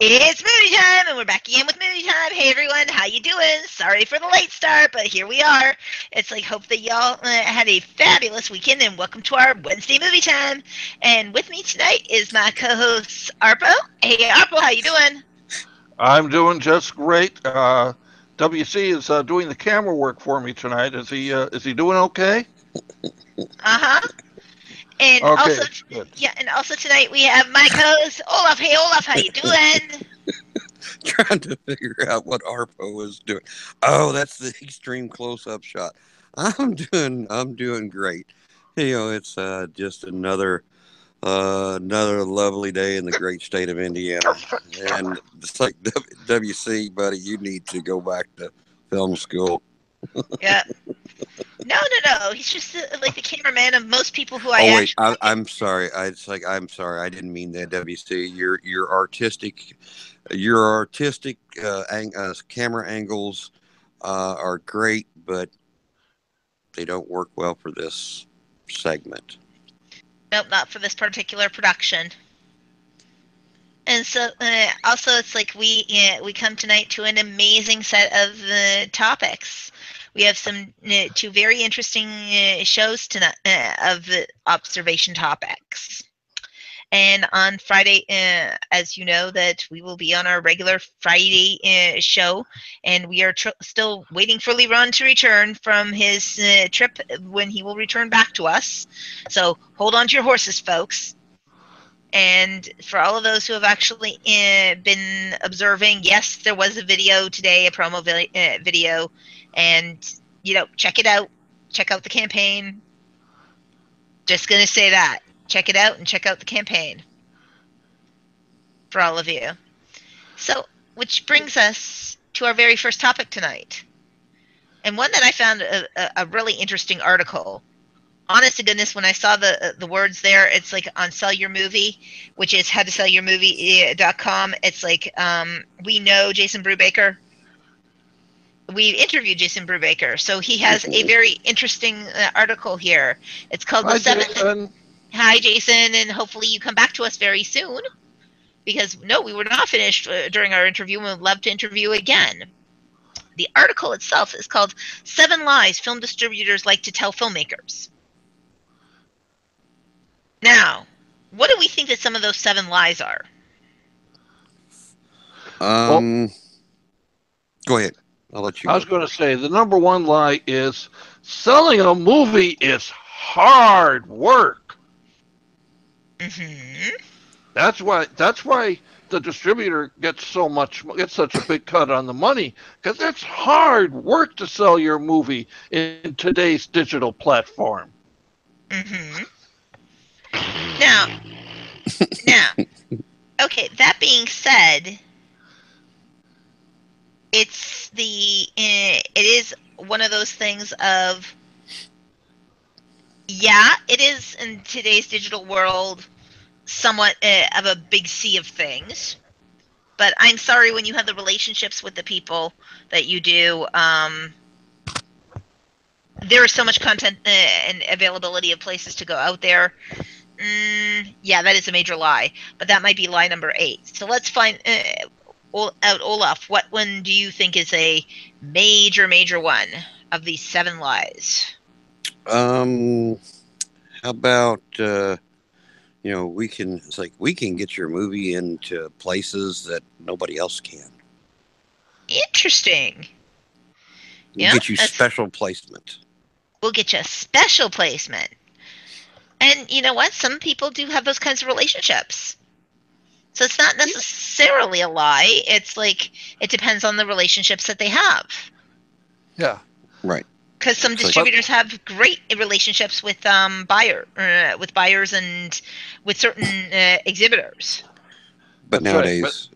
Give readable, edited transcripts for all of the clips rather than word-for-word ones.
It's movie time, and we're back again with movie time. Hey everyone, how you doing? Sorry for the late start, but here we are. It's like hope that y'all had a fabulous weekend, and welcome to our Wednesday movie time. And with me tonight is my co-host Arpo. Hey Arpo, how you doing? I'm doing just great. WC is doing the camera work for me tonight. Is he doing okay? Uh huh. And also, Okay, good. yeah, and also tonight we have my co-host Olaf. Hey Olaf, how you doing? Trying to figure out what Arpo was doing. Oh, that's the extreme close-up shot. I'm doing great. It's just another lovely day in the great state of Indiana, and it's like WC, buddy, you need to go back to film school. Yeah. No, no, no. He's just like the cameraman of most people who I Oh wait, actually. I'm sorry. I'm sorry. I didn't mean that. WC, your artistic camera angles are great, but they don't work well for this segment. Nope, not for this particular production. And so, also, it's like we come tonight to an amazing set of topics. We have some two very interesting shows tonight of observation topics. And on Friday, as you know, that we will be on our regular Friday show, and we are still waiting for Leron to return from his trip when he will return back to us. So hold on to your horses, folks. And for all of those who have actually been observing, yes, there was a video today, a promo video, and check it out. Check out the campaign. Just gonna say that. Check it out and check out the campaign for all of you. So, which brings us to our very first topic tonight, and one that I found a really interesting article. Honest to goodness, when I saw the words there, it's like on Sell Your Movie, which is howtosellyourmovie.com. It's like we know Jason Brubaker. We interviewed Jason Brubaker, so he has a very interesting article here. It's called The Hi, Seven. Jason. Hi, Jason, and hopefully you come back to us very soon. Because no, we were not finished during our interview, and we'd love to interview again. The article itself is called Seven Lies Film Distributors Like to Tell Filmmakers. Now, what do we think that some of those seven lies are? Well, Um, Go ahead. I'll let you I was go. going to say the number one lie is selling a movie is hard work. Mm-hmm. That's why the distributor gets such a big cut on the money because it's hard work to sell your movie in today's digital platform. Mm-hmm. Now, now, okay. That being said, it is one of those things of, yeah, it is in today's digital world somewhat of a big sea of things. But I'm sorry, when you have the relationships with the people that you do, there is so much content and availability of places to go out there. Yeah, that is a major lie, but that might be lie number 8. So let's find out, Olaf. What one do you think is a major one of these 7 lies? Um, how about we can. It's like we can get your movie into places that nobody else can. Interesting. We'll Yeah, get you special placement. we'll get you a special placement. And you know what? Some people do have those kinds of relationships. So it's not necessarily a lie. It's like it depends on the relationships that they have. Yeah, Right. Because some It's like, but distributors have great relationships with with buyers and with certain exhibitors. but that's right. But nowadays,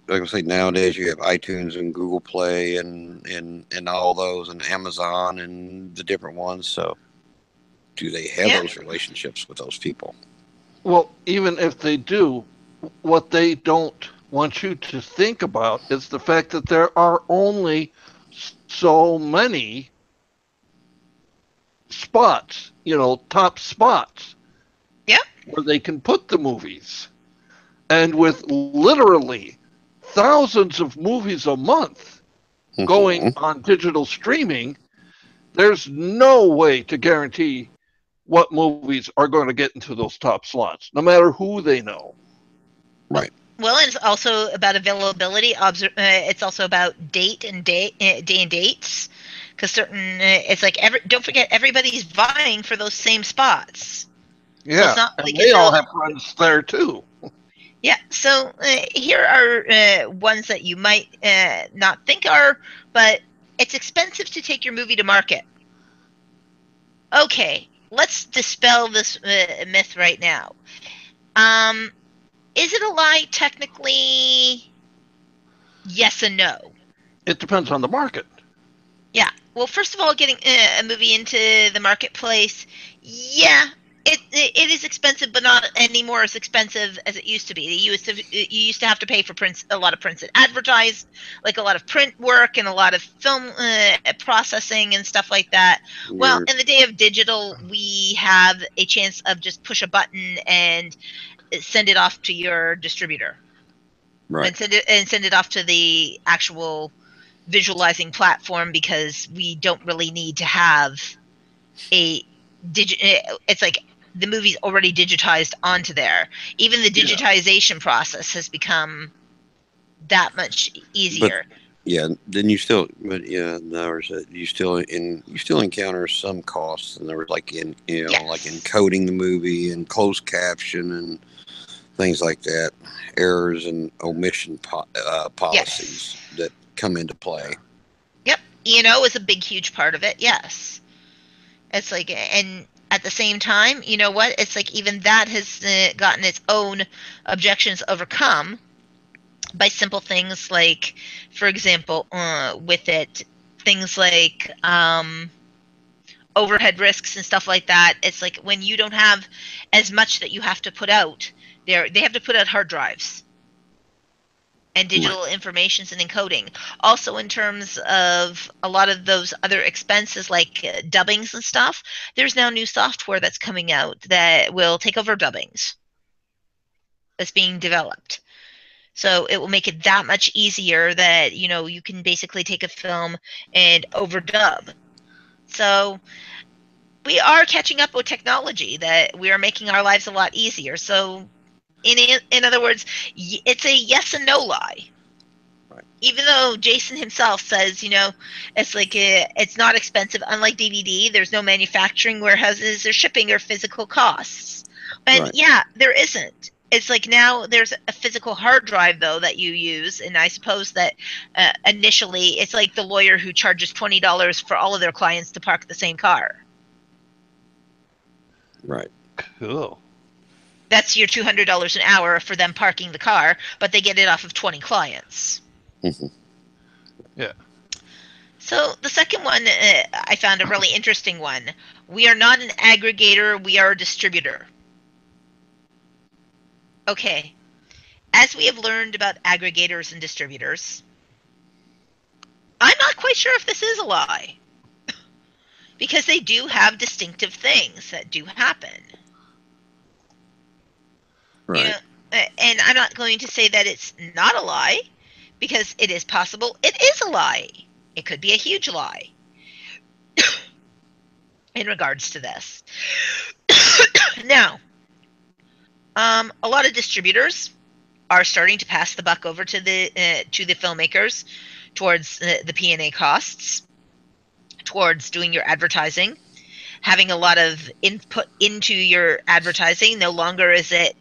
like I say, nowadays you have iTunes and Google Play and all those and Amazon and the different ones. So, do they have Yeah. those relationships with those people? well, even if they do, what they don't want you to think about is the fact that there are only so many spots, top spots Yeah. where they can put the movies. And with literally thousands of movies a month going on digital streaming, there's no way to guarantee what movies are going to get into those top slots, no matter who they know. Right. Well, it's also about availability. It's also about day and dates, because it's like don't forget everybody's vying for those same spots. So Yeah, it's not and like they all have friends there too. Yeah, so here are ones that you might not think are, but it's expensive to take your movie to market. Okay, let's dispel this myth right now. Is it a lie? Technically, yes and no. It depends on the market. Yeah. Well, first of all, getting a movie into the marketplace, yeah, it is expensive, but not anymore as expensive as it used to be. You used to have to pay for prints, a lot of prints that advertised, like a lot of print work and a lot of film processing and stuff like that. Well, in the day of digital, we have a chance of just push a button and send it off to your distributor, Right. and send it off to the actual visualizing platform, because we don't really need to have it's like the movie's already digitized onto there. Even the digitization process has become that much easier. Then you still, you still encounter some costs, and there was like like encoding the movie and closed caption and things like that, errors and omission policies that come into play. Yep, E&O is a big, huge part of it. Yes, it's like, and at the same time, you know what? It's like even that has gotten its own objections overcome by simple things like, for example, with it, things like overhead risks and stuff like that. It's like when you don't have as much that you have to put out, they have to put out hard drives and digital informations and encoding. Also, in terms of a lot of those other expenses like dubbings and stuff, there's now new software that's coming out that will take over dubbings that's being developed. So it will make it that much easier that, you can basically take a film and overdub. So we are catching up with technology, that we are making our lives a lot easier. So in other words, it's a yes and no lie. Right. Even though Jason himself says, it's like it's not expensive. Unlike DVD, there's no manufacturing warehouses or shipping or physical costs. And there isn't. It's like now there's a physical hard drive, though, that you use. And I suppose that initially it's like the lawyer who charges $20 for all of their clients to park the same car. Right. Cool. That's your $200 an hour for them parking the car, but they get it off of 20 clients. Mm-hmm. Yeah. So the second one, I found a really interesting one. We are not an aggregator, we are a distributor. Okay. As we have learned about aggregators and distributors, I'm not quite sure if this is a lie. Because they do have distinctive things that do happen. Right. And I'm not going to say that it's not a lie, because it is possible it is a lie. It could be a huge lie in regards to this. Now, a lot of distributors are starting to pass the buck over to the filmmakers towards the P&A costs, towards doing your advertising, having a lot of input into your advertising. No longer is it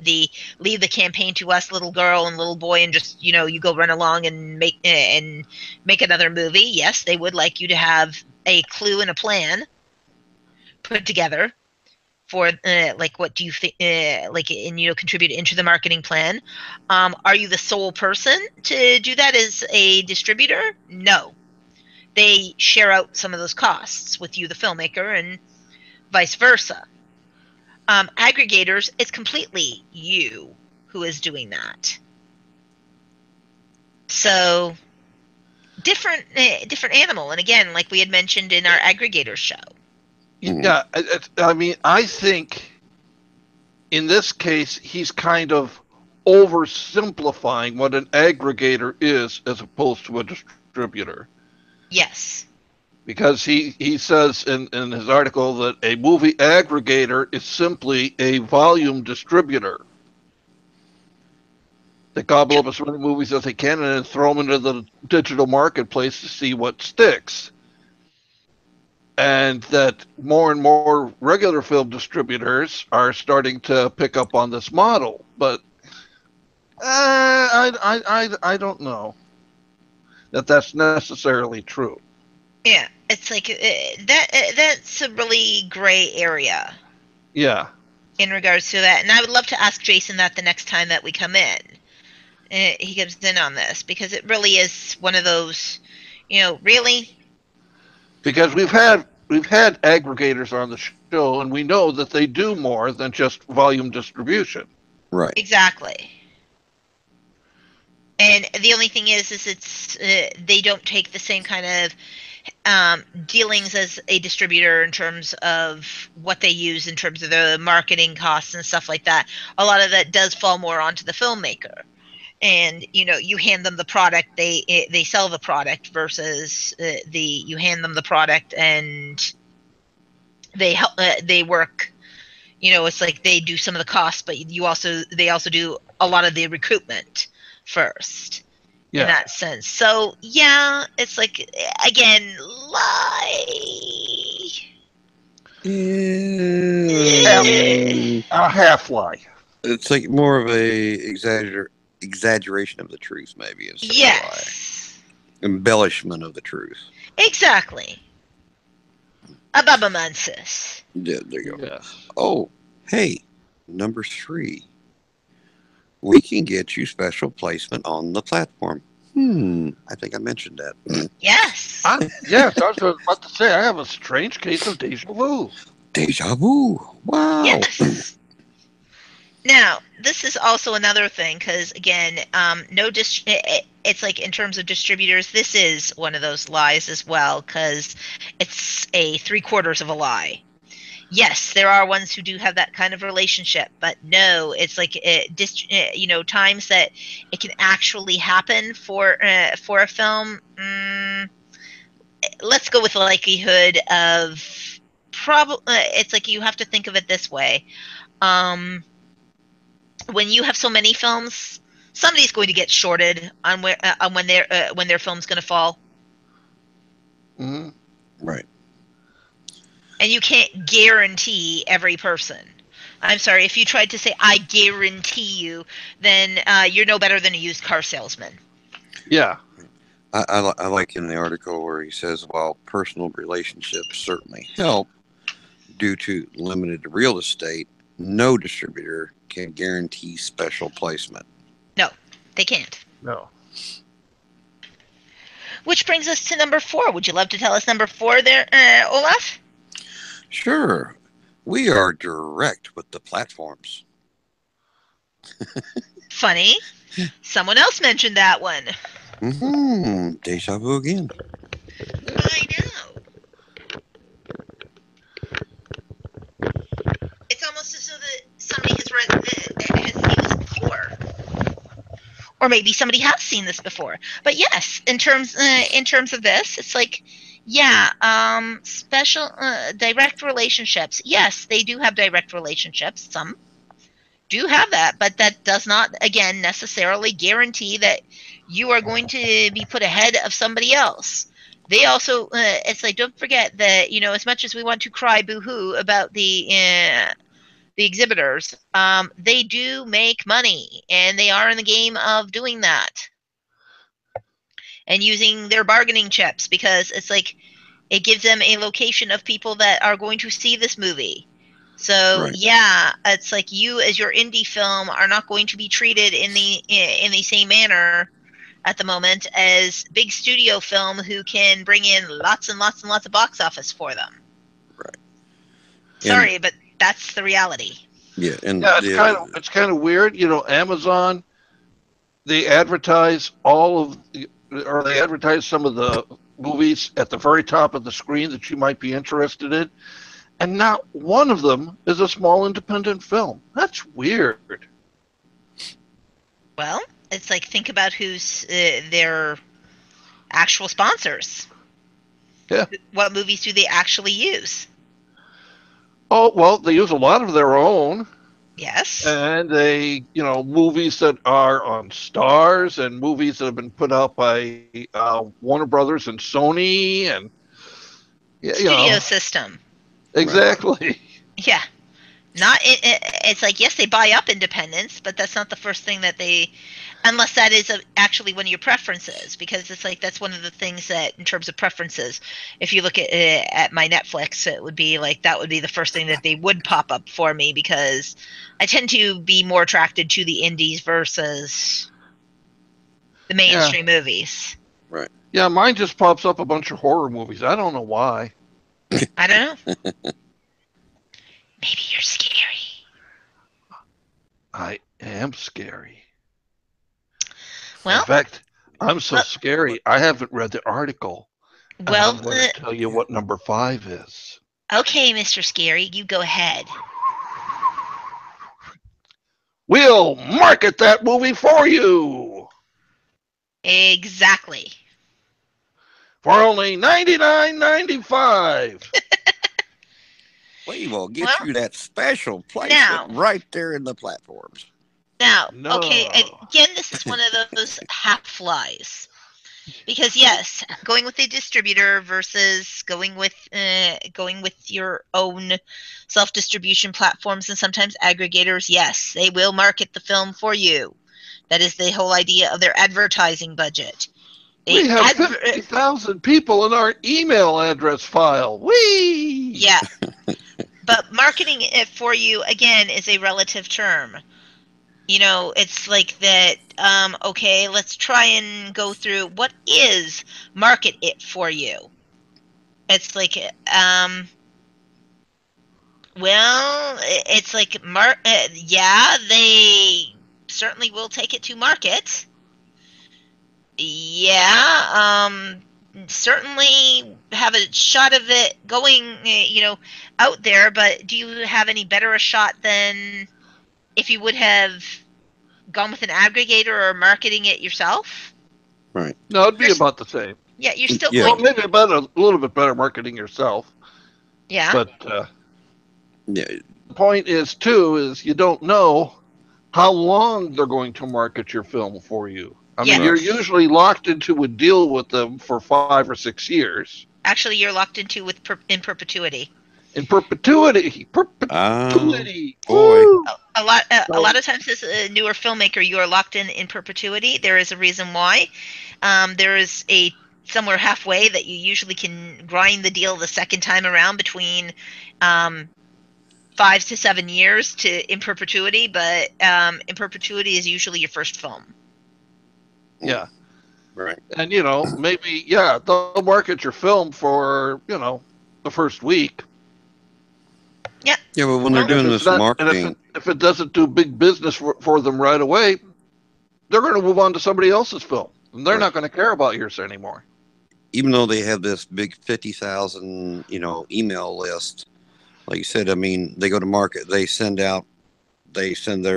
leave the campaign to us, little girl and little boy, and just you go run along and make another movie. Yes, they would like you to have a clue and a plan put together for like, what do you think, and contribute into the marketing plan. Are you the sole person to do that as a distributor? No, they share out some of those costs with you, the filmmaker, and vice versa. Aggregators, it's completely you who is doing that. So different animal. And again, like we had mentioned in our aggregator show. Yeah, I mean, I think in this case he's kind of oversimplifying what an aggregator is as opposed to a distributor. Yes. Because he says in his article that a movie aggregator is simply a volume distributor. They gobble up as many movies as they can and then throw them into the digital marketplace to see what sticks. And that more and more regular film distributors are starting to pick up on this model. But I don't know that that's necessarily true. Yeah, it's like that's a really gray area. Yeah. In regards to that, and I would love to ask Jason that the next time that we come in. He comes in on this because it really is one of those, really. Because we've had aggregators on the show, and we know that they do more than just volume distribution. Right. Exactly. And the only thing is it's they don't take the same kind of dealings as a distributor in terms of what they use in terms of the marketing costs and stuff like that. A lot of that does fall more onto the filmmaker. And you hand them the product, they sell the product versus you hand them the product and they help they work. It's like they do some of the costs, but they also do a lot of the recruitment first. Yeah. In that sense. So yeah, it's like again lie. A half lie. It's like more of a exaggeration of the truth, maybe. Yes. Embellishment of the truth. Exactly. Ababamansis. Yeah, there you go. Yes. Oh, hey, number 3. We can get you special placement on the platform. I think I mentioned that. Yes. Yes, I was about to say I have a strange case of deja vu. Deja vu. Wow. Yes. Now, this is also another thing because, again, it's like in terms of distributors, this is one of those lies as well because it's a 3/4 of a lie. Yes, there are ones who do have that kind of relationship, but no, it's like times that it can actually happen for a film. Let's go with the likelihood of it's like you have to think of it this way. When you have so many films, somebody's going to get shorted on when their film's going to fall. Mm-hmm. Right. And you can't guarantee every person. I'm sorry, if you tried to say I guarantee you, then you're no better than a used car salesman. Yeah. I like in the article where he says, while personal relationships certainly help, due to limited real estate, no distributor can guarantee special placement. No, they can't. No. Which brings us to number 4. Would you love to tell us number 4 there, Olaf? Sure. We are direct with the platforms. Funny. Someone else mentioned that one. Deja vu again. I know. It's almost as though that somebody has seen this before, or maybe somebody has seen this before. But yes, in terms of this, it's like, yeah, special direct relationships. Yes, they do have direct relationships. Some do have that, but that does not, again, necessarily guarantee that you are going to be put ahead of somebody else. They also, it's like, don't forget that, as much as we want to cry boo-hoo about the exhibitors, they do make money, and they are in the game of doing that and using their bargaining chips, because it's like it gives them a location of people that are going to see this movie. So right. Yeah, it's like you as your indie film are not going to be treated in the same manner at the moment as big studio film who can bring in lots and lots and lots of box office for them. Right. Sorry, but that's the reality. Yeah, and yeah, it's kind of weird. Amazon, they advertise they advertise some of the movies at the very top of the screen that you might be interested in, and not one of them is a small independent film. That's weird. Well, it's like think about who's their actual sponsors. Yeah. What movies do they actually use? Oh, well, they use a lot of their own. Yes. And movies that are on Stars and movies that have been put out by Warner Brothers and Sony and Studio system. Exactly. Yeah. Not it's like yes, they buy up independents, but that's not the first thing that they, unless that is actually one of your preferences, because it's like that's one of the things that in terms of preferences, if you look at my Netflix, it would be like that would be the first thing that they would pop up for me, because I tend to be more attracted to the indies versus the mainstream movies. Right. Yeah, mine just pops up a bunch of horror movies. I don't know why. I don't know. Maybe you're scary. I am scary. Well, in fact, I'm so scary, I haven't read the article. Well, I'm going to tell you what number 5 is. Okay, Mr. Scary, you go ahead. We'll market that movie for you. Exactly. For only $99.95. We will get you that special placement now, right there in the platforms. Now, No. okay, again, this is one of those half lies. Because yes, going with a distributor versus going with your own self-distribution platforms and sometimes aggregators, yes, they will market the film for you. That is the whole idea of their advertising budget. We have 50,000 people in our email address file. Whee! Yeah. But marketing it for you, again, is a relative term. It's like that, okay, let's try and go through what is market it for you. It's like, well, it's like, yeah, they certainly will take it to market. Yeah, certainly have a shot of it going, out there, but do you have any better a shot than if you would have gone with an aggregator or marketing it yourself? Right. No, it'd be about the same. Yeah, you're still Yeah. Well, maybe about a little bit better marketing yourself. Yeah. But Yeah. the point is, too, is you don't know how long they're going to market your film for you. I mean, you're usually locked into a deal with them for 5 or 6 years. Actually, you're locked into in perpetuity. In perpetuity. Perpetuity. Boy. A lot of times as a newer filmmaker, you are locked in perpetuity. There is a reason why. There is a somewhere halfway that you usually can grind the deal the second time around between 5 to 7 years to in perpetuity, but in perpetuity is usually your first film. Yeah. Right. And, maybe, they'll market your film for, the first week. Yeah. Yeah, but when they're doing this marketing. And if it doesn't do big business for them right away, they're going to move on to somebody else's film. And they're not going to care about yours anymore. Even though they have this big 50,000, email list, like you said, I mean, they go to market, they send their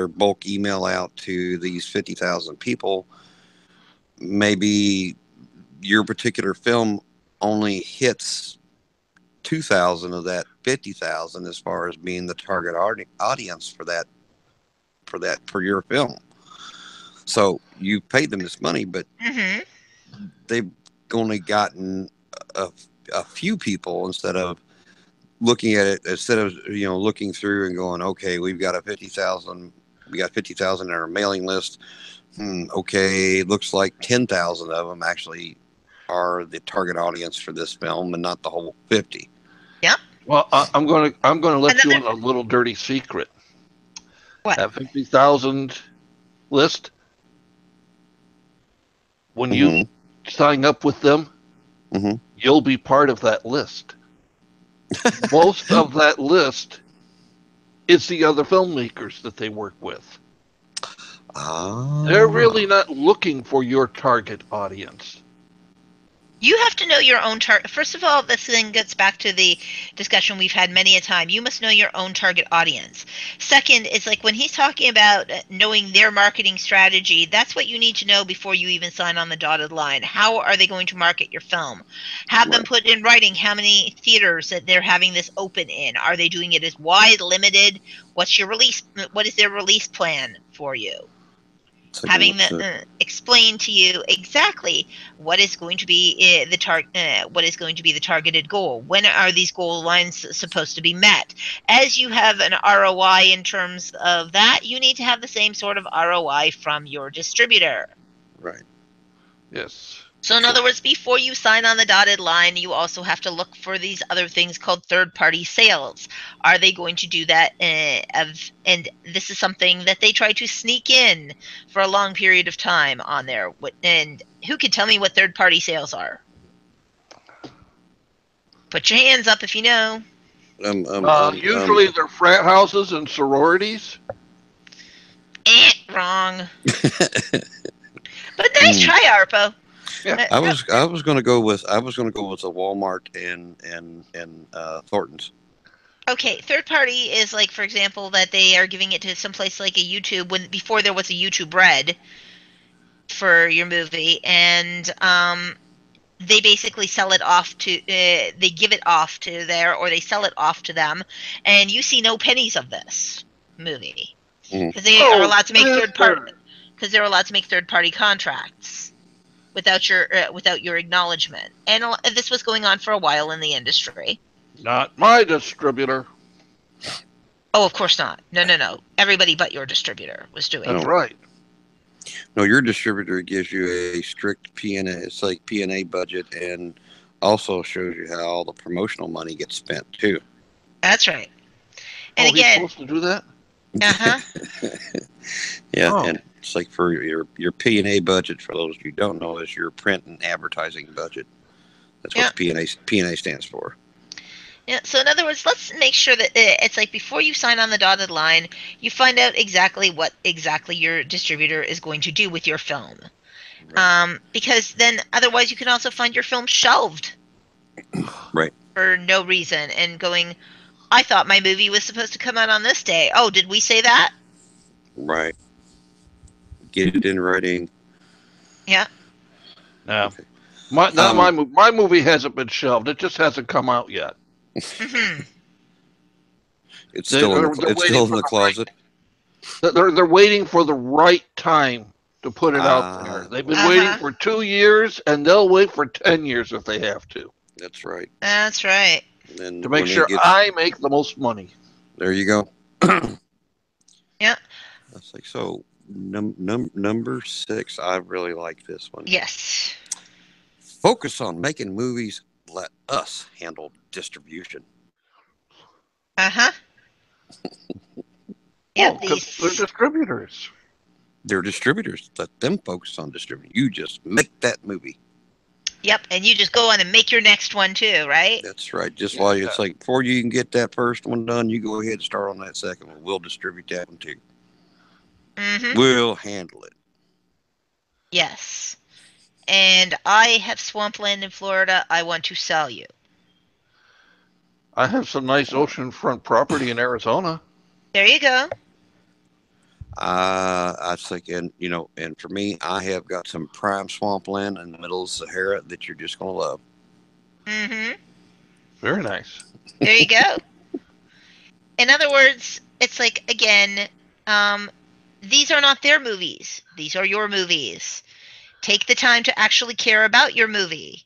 bulk email out to these 50,000 people. Maybe your particular film only hits 2,000 of that 50,000 as far as being the target audience for your film. So you paid them this money, but they've only gotten a few people instead of looking at it, looking through and going, okay, we got 50,000 in our mailing list. Okay, looks like 10,000 of them actually are the target audience for this film and not the whole 50. Yeah. Well, I'm going to let you in a little dirty secret. What? That 50,000 list, when you sign up with them, you'll be part of that list. Most of that list is the other filmmakers that they work with. They're really not looking for your target audience. You have to know your own target. First of all, this thing gets back to the discussion we've had many a time. You must know your own target audience. Second, it's like when he's talking about knowing their marketing strategy, that's what you need to know before you even sign on the dotted line. How are they going to market your film? Have them put in writing how many theaters that they're having this open in. Are they doing it as wide, limited? What is their release plan for you? Having them explain to you exactly what is going to be what is going to be the targeted goal. When are these goal lines supposed to be met? As you have an ROI in terms of that, you need to have the same sort of ROI from your distributor. Right. Yes. So in other words, before you sign on the dotted line, you also have to look for these other things called third-party sales. Are they going to do that? And this is something that they try to sneak in for a long period of time on there. And who can tell me what third-party sales are? Put your hands up if you know. Usually they're frat houses and sororities. Wrong. But nice try, Arpo. Yeah. I was going to go with a Walmart and Thornton's. Okay, third party is like, for example, that they are giving it to someplace like a YouTube before there was a YouTube Red for your movie, and they basically sell it off to they give it off to there, or they sell it off to them, and you see no pennies of this movie because they are allowed to make they're allowed to make third party contracts without your acknowledgement. And this was going on for a while in the industry. Not my distributor. Oh, of course not. No. Everybody but your distributor was doing it. That's right. No, your distributor gives you a strict P&A. It's like P&A budget, and also shows you how all the promotional money gets spent too. That's right. And again, he's supposed to do that. Yeah, and it's like for your P&A budget. For those you don't know, is your print and advertising budget. That's what P&A stands for. Yeah. So in other words, let's make sure that it's like before you sign on the dotted line, you find out exactly what your distributor is going to do with your film. Right. Because then otherwise you can also find your film shelved. Right. For no reason, and going, I thought my movie was supposed to come out on this day. Oh, did we say that? Right. Get it in writing. Yeah. No. Okay. My movie hasn't been shelved. It just hasn't come out yet. Mm-hmm. It's still in the closet. They're waiting for the right time to put it out there. They've been waiting for 2 years, and they'll wait for 10 years if they have to. That's right. That's right. And to make sure I make the most money. There you go. Yeah. That's like, so number 6, I really like this one. Yes. Focus on making movies. Let us handle distribution. Yeah, because they're distributors. They're distributors. Let them focus on distributing. You just make that movie. Yep, and you just go on and make your next one too, right? That's right. Just while it's like before you can get that first one done, you go ahead and start on that second one. We'll distribute that one too. Mm-hmm. We'll handle it. Yes. And I have swampland in Florida. I want to sell you. I have some nice oceanfront property in Arizona. There you go. I was thinking, and for me, I have got some prime swampland in the middle of Sahara that you're just going to love. Mm-hmm. Very nice. There you go. In other words, it's like, again, these are not their movies. These are your movies. Take the time to actually care about your movie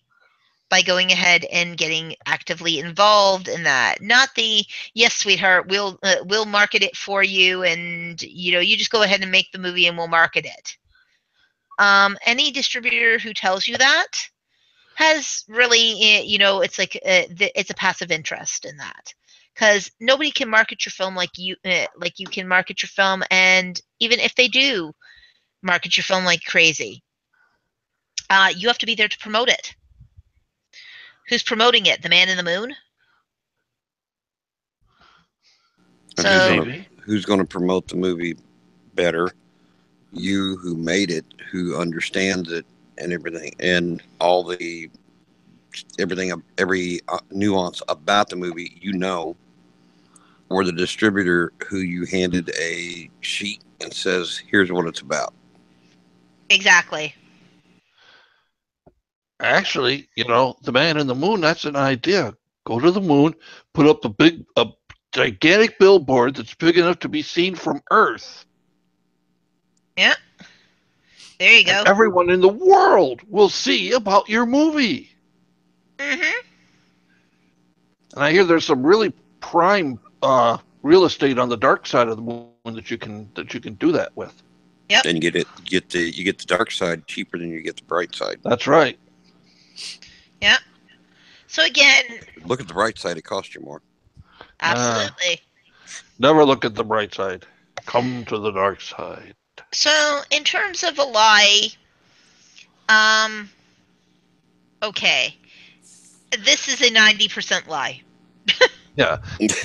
by going ahead and getting actively involved in that. Not the, yes, sweetheart, we'll market it for you, and you just go ahead and make the movie and we'll market it. Any distributor who tells you that has really, it's like it's a passive interest in that, because nobody can market your film like you can market your film, and even if they do market your film like crazy, you have to be there to promote it. Who's promoting it? The man in the moon? And who's going to promote the movie better? You, who made it, who understands it and everything, and all the everything, every nuance about the movie, or the distributor who you handed a sheet and says, "Here's what it's about." Exactly. Actually, the man in the moon, that's an idea. Go to the moon, put up a gigantic billboard that's big enough to be seen from Earth. Yeah. There you go. And everyone in the world will see about your movie. Mm-hmm. And I hear there's some really prime real estate on the dark side of the moon that you can do that with. Yep. And you get the dark side cheaper than you get the bright side. That's right. Yeah. So again, look at the bright side; it costs you more. Absolutely. Never look at the bright side. Come to the dark side. So in terms of a lie, okay, this is a 90% lie. Yeah.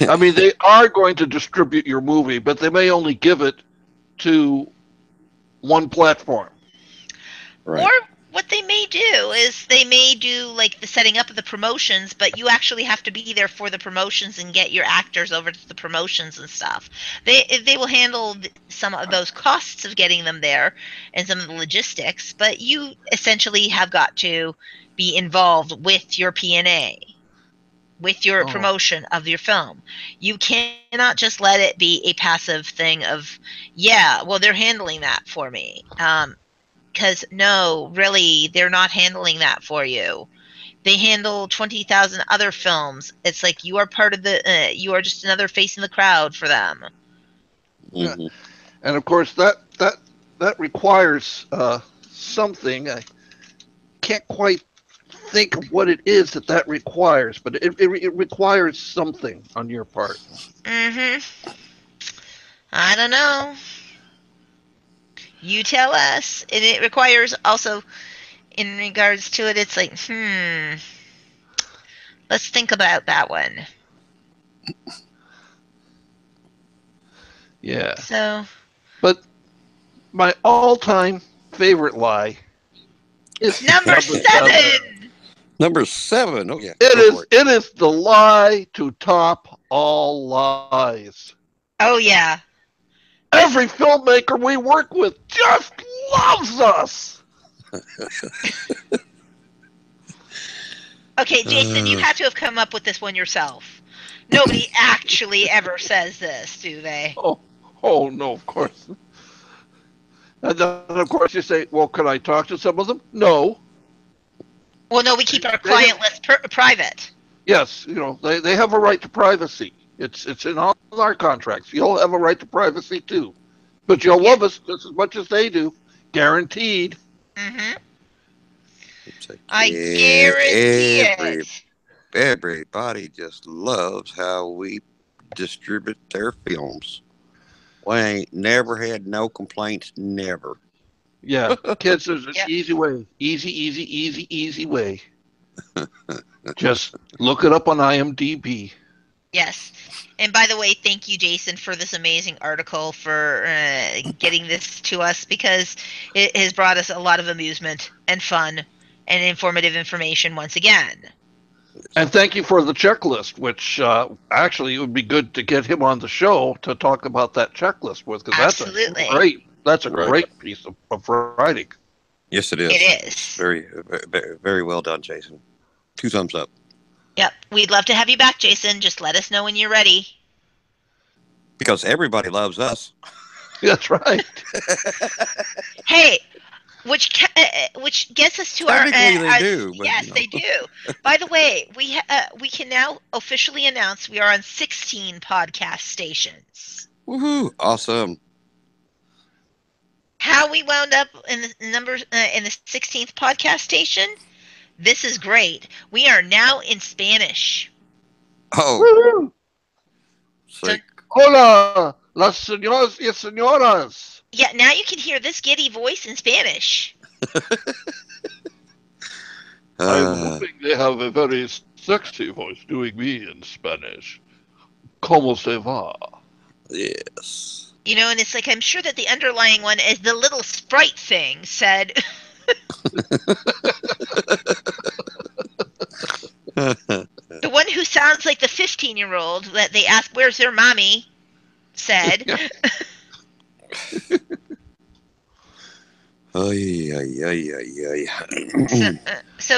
I mean, they are going to distribute your movie, but they may only give it to one platform. Right. Or what they may do is they may do like the setting up of the promotions, but you actually have to be there for the promotions and get your actors over to the promotions and stuff. They will handle some of those costs of getting them there and some of the logistics, but you essentially have got to be involved with your P&A, with your promotion of your film. You cannot just let it be a passive thing of, yeah, well, they're handling that for me. Because no, really, they're not handling that for you. They handle 20,000 other films. It's like you are part of the, you are just another face in the crowd for them. Mm-hmm. And of course, that requires something. I can't quite think of what it is that requires, but it requires something on your part. Mm-hmm. I don't know. You tell us. And it requires also, in regards to it, it's like, let's think about that one. Yeah. So. But my all-time favorite lie is Number 7. Number 7. Oh yeah. It is the lie to top all lies. Oh yeah. Every filmmaker we work with just loves us. Okay, Jason, you have to have come up with this one yourself. Nobody actually ever says this, do they? Oh no, of course. And then, of course, you say, well, can I talk to some of them? No. Well, no, we keep our client list private. Yes, they have a right to privacy. It's in all our contracts. You'll have a right to privacy, too. But you'll love us just as much as they do. Guaranteed. Mm-hmm. I guarantee it. Everybody just loves how we distribute their films. We ain't never had no complaints, never. Yeah, kids, there's an easy way. Easy way. Just look it up on IMDb. Yes. And by the way, thank you, Jason, for this amazing article, for getting this to us, because it has brought us a lot of amusement and fun and informative information once again. And thank you for the checklist, which actually it would be good to get him on the show to talk about that checklist with, because that's a great piece of writing. Yes, it is. It is. Very, very well done, Jason. 2 thumbs up. Yep. We'd love to have you back, Jason. Just let us know when you're ready. Because everybody loves us. That's right. Hey, which gets us to our... they do. But, yes, they do. By the way, we can now officially announce we are on 16 podcast stations. Woohoo! Awesome. How we wound up in the in the 16th podcast station? This is great. We are now in Spanish. Oh. Hola, las señoras y señoras. Yeah, now you can hear this giddy voice in Spanish. I'm hoping they have a very sexy voice doing me in Spanish. ¿Cómo se va? Yes. And it's like, I'm sure that the underlying one is the little sprite thing said. The one who sounds like the 15-year-old that they ask, "Where's their mommy?" said. So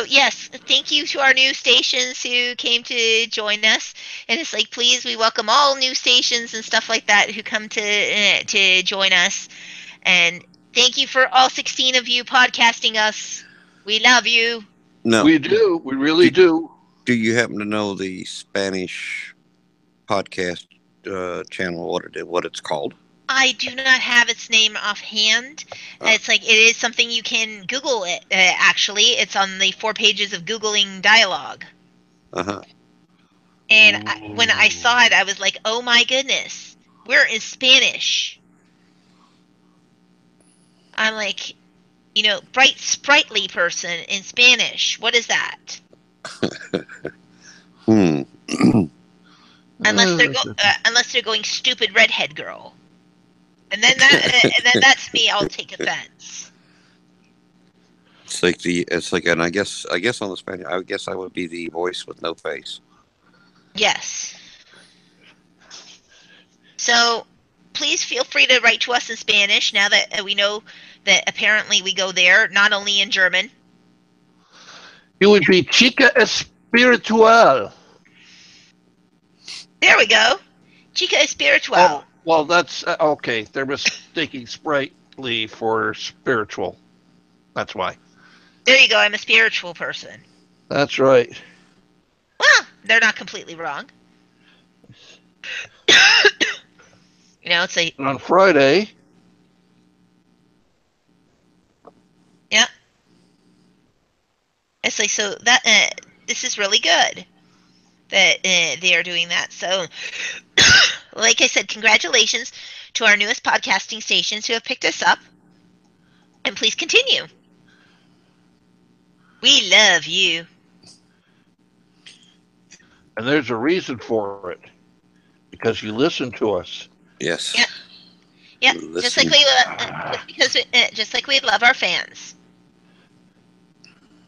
yes, thank you to our new stations who came to join us, and it's like, please, we welcome all new stations and stuff like that who come to join us, and thank you for all 16 of you podcasting us. We love you. No, We do. We really do. do you happen to know the Spanish podcast channel? What it's called? I do not have its name offhand. It's like, it is something you can Google it. Actually, it's on the 4 pages of Googling dialogue. And when I saw it, I was like, oh my goodness, we're in Spanish. I'm like, bright, sprightly person in Spanish. What is that? Unless they're going stupid redhead girl, and then that's me. I'll take offense. And I guess on the Spanish, I guess I would be the voice with no face. Yes. So please feel free to write to us in Spanish now that we know that apparently we go there, not only in German. You would be chica espiritual. There we go. Chica espiritual. Oh, well, that's okay. They're mistaking sprightly for spiritual. That's why. There you go. I'm a spiritual person. That's right. Well, they're not completely wrong. It's like on Friday. Yeah. It's like, so that this is really good that they are doing that. So, like I said, congratulations to our newest podcasting stations who have picked us up, and please continue. We love you. And there's a reason for it, because you listen to us. Yes. Yeah. Yeah. Just like we love our fans.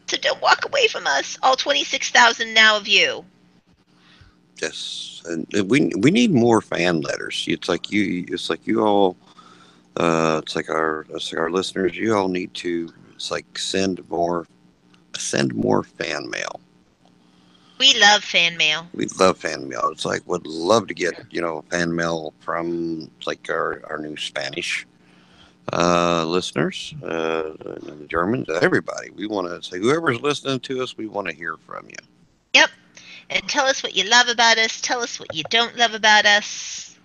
So don't walk away from us, all 26,000 now of you. Yes, and we need more fan letters. It's like you all. It's like our listeners. You all need to. It's like send more fan mail. We love fan mail. We love fan mail. It's like, would love to get fan mail from like our new Spanish listeners, the Germans, everybody. We want to say, whoever's listening to us, we want to hear from you. Yep. And tell us what you love about us. Tell us what you don't love about us.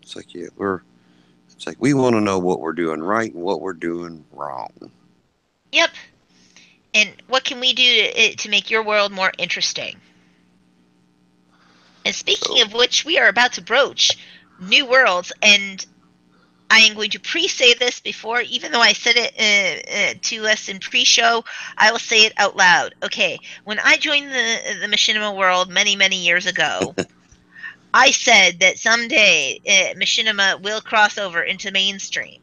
It's like, it's like we want to know what we're doing right and what we're doing wrong. Yep. And what can we do to make your world more interesting? And speaking of which, we are about to broach new worlds, and I am going to pre-say this before, even though I said it to us in pre-show, I will say it out loud. Okay, when I joined the machinima world many, many years ago, I said that someday machinima will cross over into mainstream.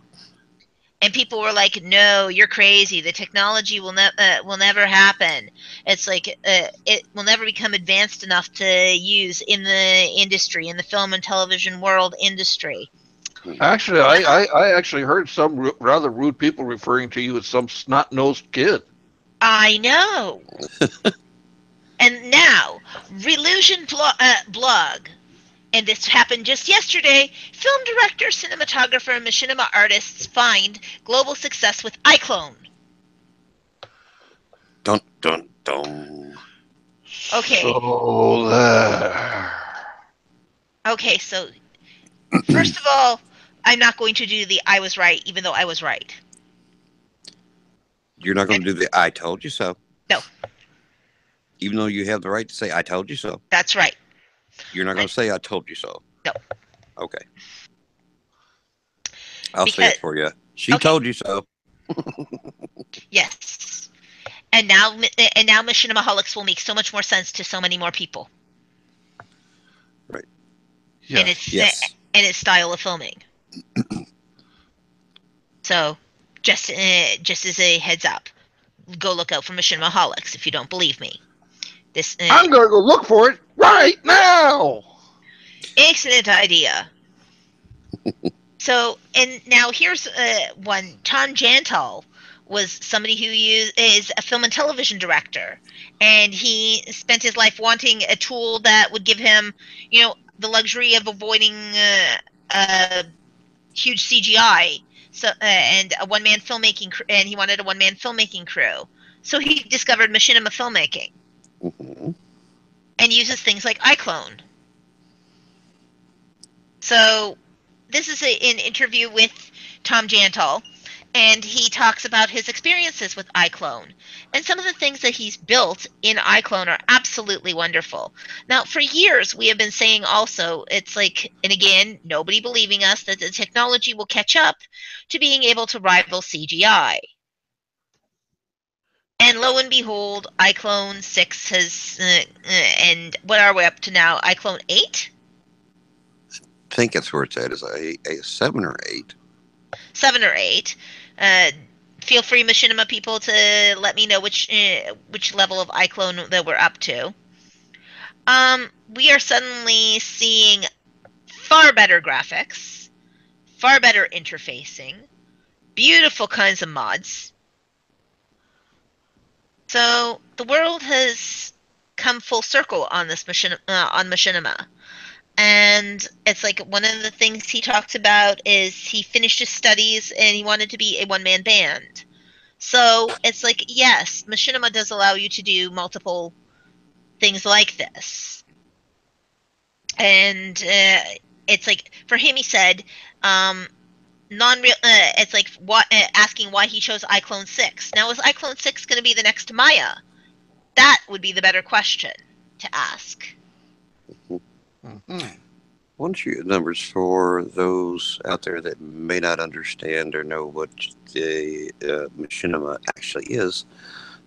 And people were like, no, you're crazy. The technology will never happen. It's like it will never become advanced enough to use in the industry, in the film and television world industry. Actually, I actually heard some rather rude people referring to you as some snot-nosed kid. I know. And now, Relusion blog, and this happened just yesterday, film director, cinematographer, and machinima artists find global success with Iclone. Dun, dun, dun. Okay. So there. Okay, so first of all, I'm not going to do the I was right, even though I was right. You're not going to do the I told you so? No. Even though you have the right to say I told you so? That's right. You're not going to say I told you so? No. Okay. I'll say it for you. She told you so. Yes. And now Machinimaholics will make so much more sense to so many more people. Right. Yeah. And its style of filming. So, just as a heads up, go look out for Machinimaholics if you don't believe me. This I'm going to go look for it right now. excellent idea. So, and now here's one. Tom Jantel was somebody who is a film and television director, and he spent his life wanting a tool that would give him, the luxury of avoiding huge CGI. So, and a one-man filmmaking, and he wanted a one-man filmmaking crew. So he discovered machinima filmmaking, and uses things like Iclone. So this is an interview with Tom Jantel, and he talks about his experiences with Iclone. And some of the things that he's built in Iclone are absolutely wonderful. Now, for years, we have been saying also, it's like, and again, nobody believing us, that the technology will catch up to being able to rival CGI. And lo and behold, Iclone 6 has, and what are we up to now? Iclone 8? I think that's where it's at. Is a 7 or 8? 7 or 8. Feel free, Machinima people, to let me know which level of Iclone that we're up to. We are suddenly seeing far better graphics, far better interfacing, beautiful kinds of mods. So the world has come full circle on this on Machinima. And it's like one of the things he talks about is he finished his studies and he wanted to be a one-man band. So it's like, yes, Machinima does allow you to do multiple things like this. And it's like, for him, he said, non-real. It's like asking why he chose Iclone 6. Now, is Iclone 6 going to be the next Maya? That would be the better question to ask. Why don't you get numbers for those out there that may not understand or know what the machinima actually is?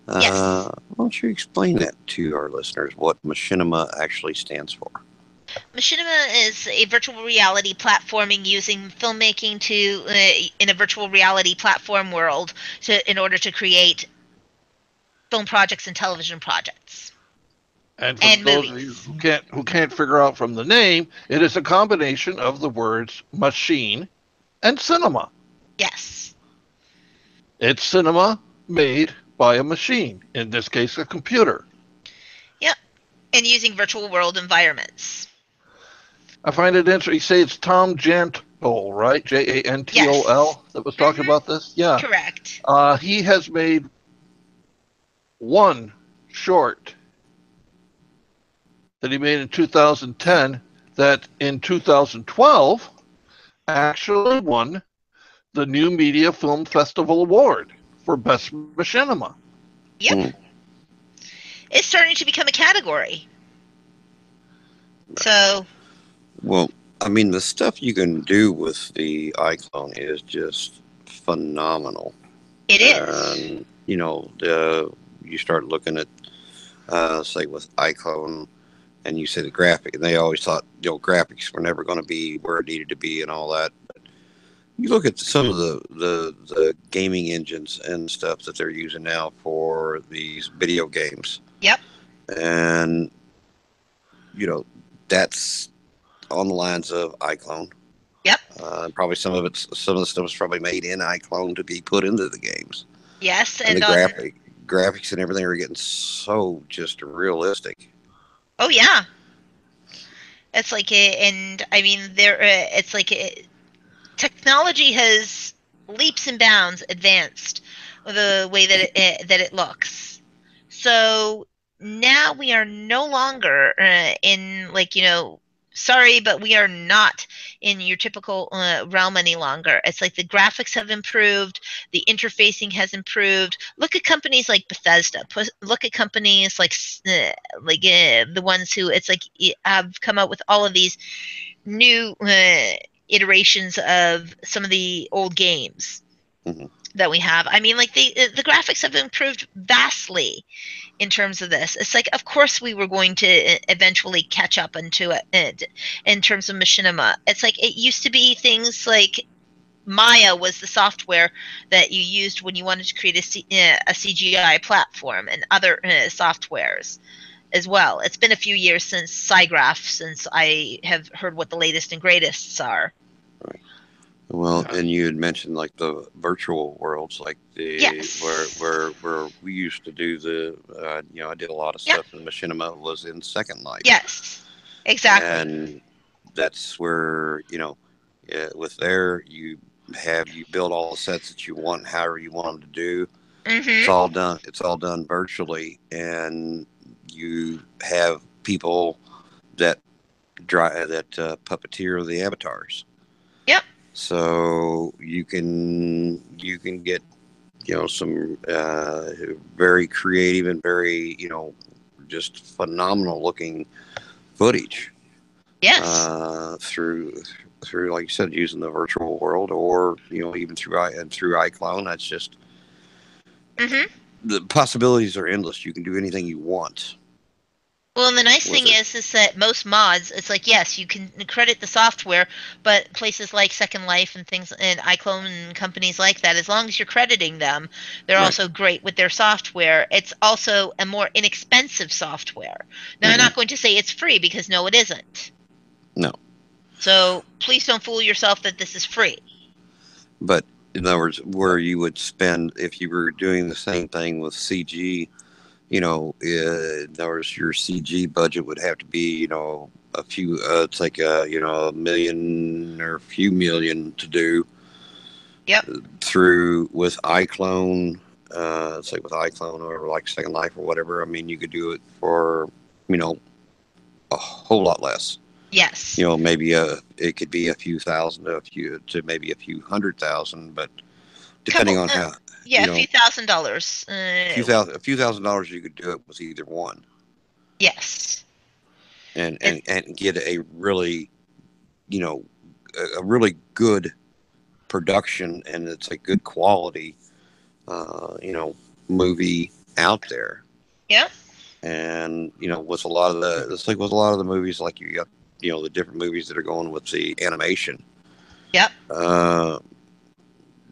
Yes. Why don't you explain that to our listeners, what machinima actually stands for? Machinima is a virtual reality platforming using filmmaking in a virtual reality platform world in order to create film projects and television projects. And for those of you who can't figure out from the name, it is a combination of the words machine and cinema. Yes. It's cinema made by a machine, in this case a computer. Yep. And using virtual world environments. I find it interesting. You say it's Tom Jantel, right? Jantol, yes. That was talking about this? Yeah. Correct. He has made one short that he made in 2010 that in 2012 actually won the New Media Film Festival Award for Best Machinima. Yep. It's starting to become a category. So... Well, I mean, the stuff you can do with the Iclone is just phenomenal. It is. And, you start looking at, say, with Iclone, and you say the graphic, and they always thought, graphics were never going to be where it needed to be and all that. But you look at some of the gaming engines and stuff that they're using now for these video games. Yep. And, that's on the lines of Iclone. Yep. Probably some of the stuff is probably made in Iclone to be put into the games. Yes, and the graphics and everything are getting so just realistic. Oh yeah. It's like, and I mean, it's like technology has leaps and bounds advanced the way that it looks. So now we are no longer in sorry, but we are not in your typical realm any longer. It's like the graphics have improved, the interfacing has improved. Look at companies like Bethesda. Look at companies like the ones who have come out with all of these new iterations of some of the old games that we have. I mean, the graphics have improved vastly in terms of this. It's like, of course we were going to eventually catch up into it in terms of machinima. It's like, it used to be things like Maya was the software that you used when you wanted to create a CGI platform, and other softwares. as well. It's been a few years since SciGraph, since I have heard what the latest and greatest are. Right. Well, and you had mentioned like the virtual worlds, like where we used to do the, I did a lot of stuff in Machinima was in Second Life. Yes, exactly. And that's where, with there, you build all the sets that you want, however you want them to do. It's all done. It's all done virtually, and you have people that puppeteer the avatars. Yep. So you can get some very creative and very just phenomenal looking footage. Yes. Through like you said, using the virtual world, or even through Iclone. That's just the possibilities are endless. You can do anything you want. Well, and the nice thing is that most mods, it's like, yes, you can credit the software, but places like Second Life and things, and Iclone and companies like that, as long as you're crediting them, they're also great with their software. It's also a more inexpensive software. Now, I'm not going to say it's free, because no, it isn't. No. So please don't fool yourself that this is free. But in other words, where you would spend, if you were doing the same thing with CG, in other words, your CG budget would have to be, a few, it's like a million or a few million to do. Yep. With Iclone, it's like with Iclone or like Second Life or whatever. I mean, you could do it for, a whole lot less. Yes. Maybe it could be a few thousand, to maybe a few $100,000, but depending on how. Yeah, a few $1,000s. A few $1,000s, you could do it with either one. Yes. And get a really, a really good production, and it's a good quality, movie out there. Yeah. And with a lot of the movies, like you got, the different movies that are going with the animation. Yep. Like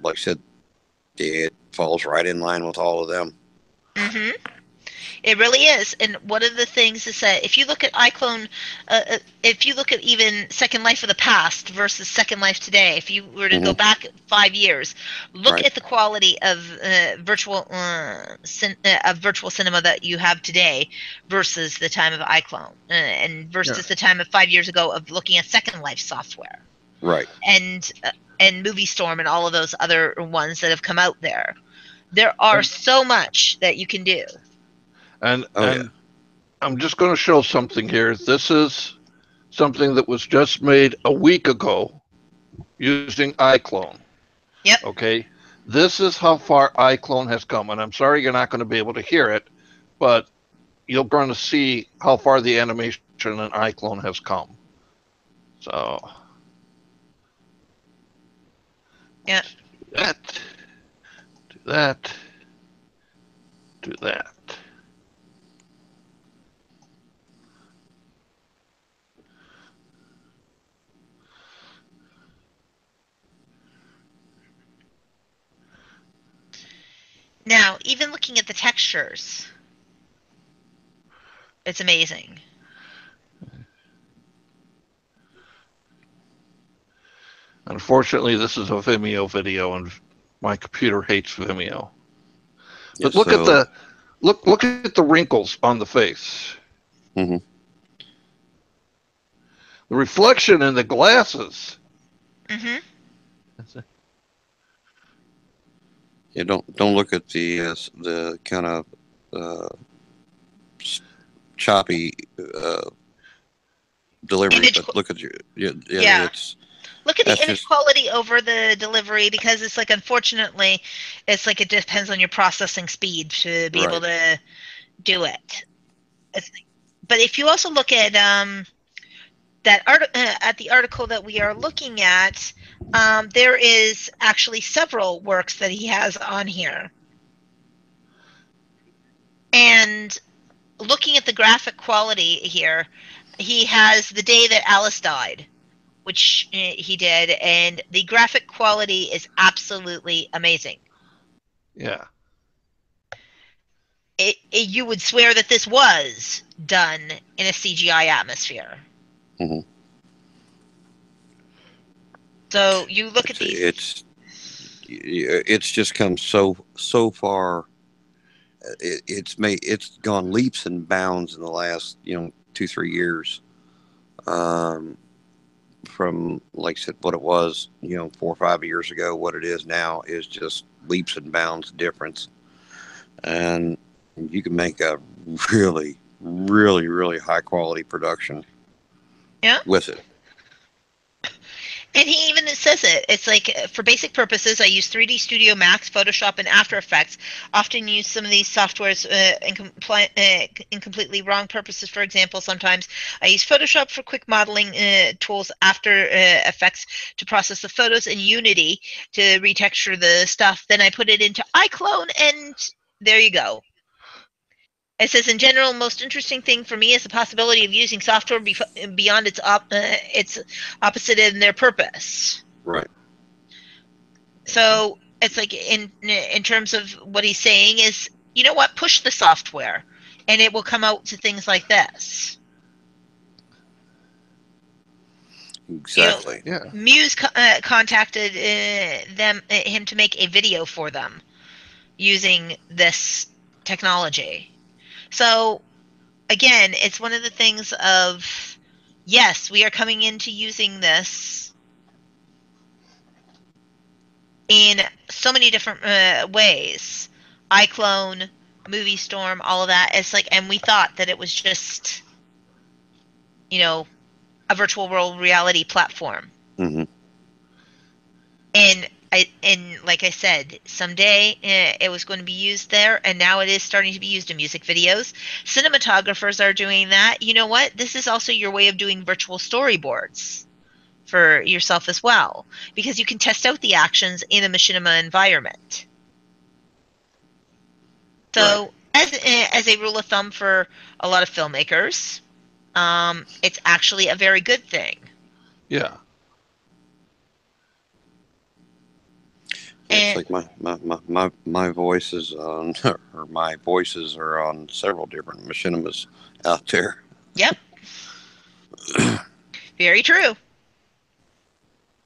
I said, it falls right in line with all of them. It really is. And one of the things is that if you look at Iclone, if you look at even Second Life of the past versus Second Life today, if you were to go back 5 years, look at the quality of virtual cinema that you have today versus the time of Iclone, and versus the time of 5 years ago of looking at Second Life software. Right. And Movie Storm and all of those other ones that have come out there. There are so much that you can do. And I'm just going to show something here. This is something that was just made a week ago using Iclone. Yep. Okay. This is how far Iclone has come. And I'm sorry you're not going to be able to hear it, but you're going to see how far the animation in Iclone has come. So. Yeah. Do that. Do that. Now, even looking at the textures, it's amazing. Unfortunately, this is a Vimeo video, and my computer hates Vimeo. But look at the wrinkles on the face. The reflection in the glasses. Yeah, don't look at the kind of choppy delivery, but look at look at the image quality over the delivery, because it's like, unfortunately, it's like it depends on your processing speed to be able to do it. But if you also look at at the article that we are looking at, there is actually several works that he has on here. And looking at the graphic quality here, he has The Day That Alice Died, which he did, and the graphic quality is absolutely amazing. Yeah. You would swear that this was done in a CGI atmosphere. Mm-hmm. So you look at these. It's just come so far. It's gone leaps and bounds in the last 2-3 years. From, like I said, what it was 4 or 5 years ago, what it is now is just leaps and bounds difference. And you can make a really, really, really high quality production with it. And he even says it. It's like, for basic purposes, I use 3D Studio Max, Photoshop, and After Effects. Often use some of these softwares in completely wrong purposes. For example, sometimes I use Photoshop for quick modeling tools, After Effects to process the photos, and Unity to retexture the stuff. Then I put it into Iclone, and there you go. It says, in general, most interesting thing for me is the possibility of using software beyond its opposite in their purpose. Right. So it's like, in terms of what he's saying is, you know what, push the software, and it will come out to things like this. Exactly. Muse contacted him to make a video for them using this technology. So again, it's one of the things of, yes, we are coming into using this in so many different ways. Iclone, Movie Storm, all of that. It's like, and we thought that it was just, a virtual world reality platform. Mm-hmm. And like I said, someday it was going to be used there, and now it is starting to be used in music videos. Cinematographers are doing that. You know what? This is also your way of doing virtual storyboards for yourself as well, because you can test out the actions in a machinima environment. So, as a rule of thumb for a lot of filmmakers, it's actually a very good thing. Yeah. It's like my voices on, or my voices are on several different machinimas out there. Yep. Very true.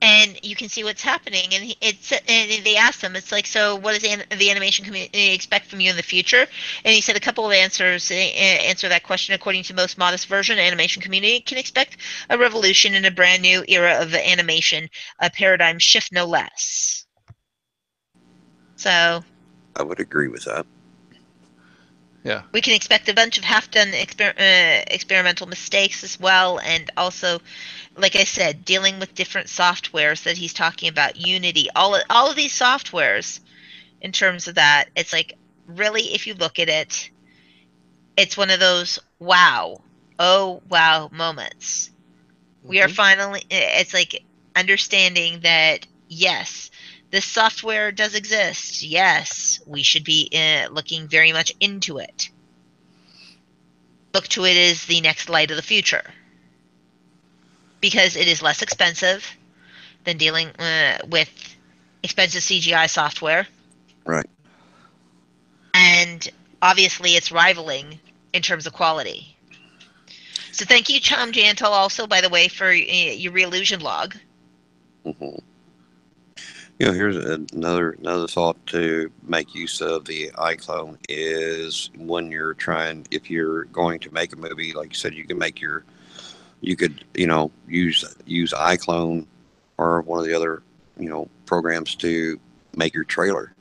And you can see what's happening, and and they asked him, it's like, so what does the animation community expect from you in the future? And he said a couple of answers answer that question. According to most modest version, animation community can expect a revolution in a brand new era of animation, a paradigm shift, no less. So I would agree with that. Yeah. We can expect a bunch of half-done experimental mistakes as well, and also, like I said, dealing with different softwares that he's talking about, Unity, all of these softwares. In terms of that, it's like, really, if you look at it, it's one of those wow, oh wow moments. Mm-hmm. We are finally, it's like understanding that, yes, this software does exist. Yes, we should be looking very much into it. Look to it as the next light of the future, because it is less expensive than dealing with expensive CGI software. Right. And obviously it's rivaling in terms of quality. So thank you, Tom Jantel, also, by the way, for your Reallusion log. Mm-hmm. Here's another thought to make use of the iClone is when you're if you're going to make a movie, like you said, you could use iClone or one of the other programs to make your trailer.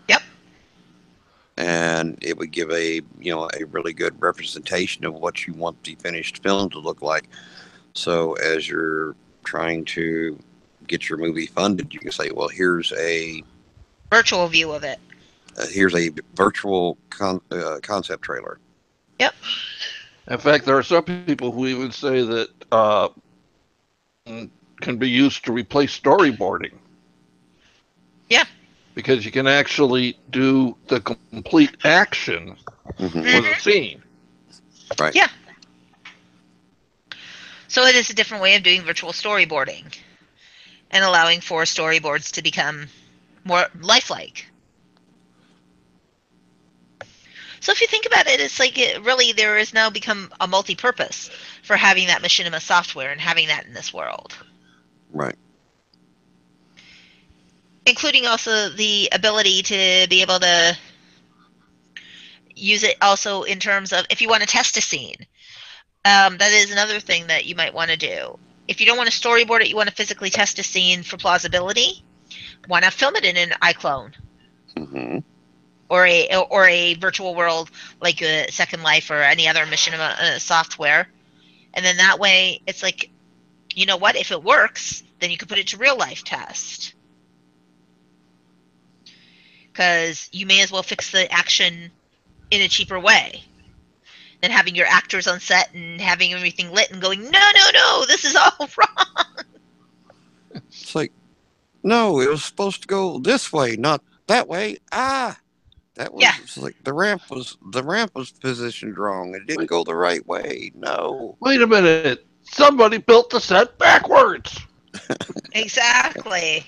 Yep. And it would give a really good representation of what you want the finished film to look like. So as you're trying to get your movie funded, you can say, well, here's a virtual view of it. Here's a virtual concept trailer. Yep. In fact, there are some people who even say that can be used to replace storyboarding. Yeah. Because you can actually do the complete action for the scene. Right. Yeah. So it is a different way of doing virtual storyboarding and allowing for storyboards to become more lifelike. So if you think about it, it's like really there has now become a multi-purpose for having that machinima software and having that in this world. Right. Including also the ability to be able to use it also in terms of if you want to test a scene. That is another thing that you might want to do. If you don't want to storyboard it, you want to physically test a scene for plausibility, why not film it in an Iclone? Mm-hmm. Or a virtual world like a Second Life or any other machinima software. And then that way, it's like, you know what? If it works, then you can put it to real life test. Because you may as well fix the action in a cheaper way than having your actors on set and having everything lit and going, no, this is all wrong. It's like, no, it was supposed to go this way, not that way. That was like the ramp was positioned wrong. It didn't go the right way. No. Wait a minute. Somebody built the set backwards. Exactly.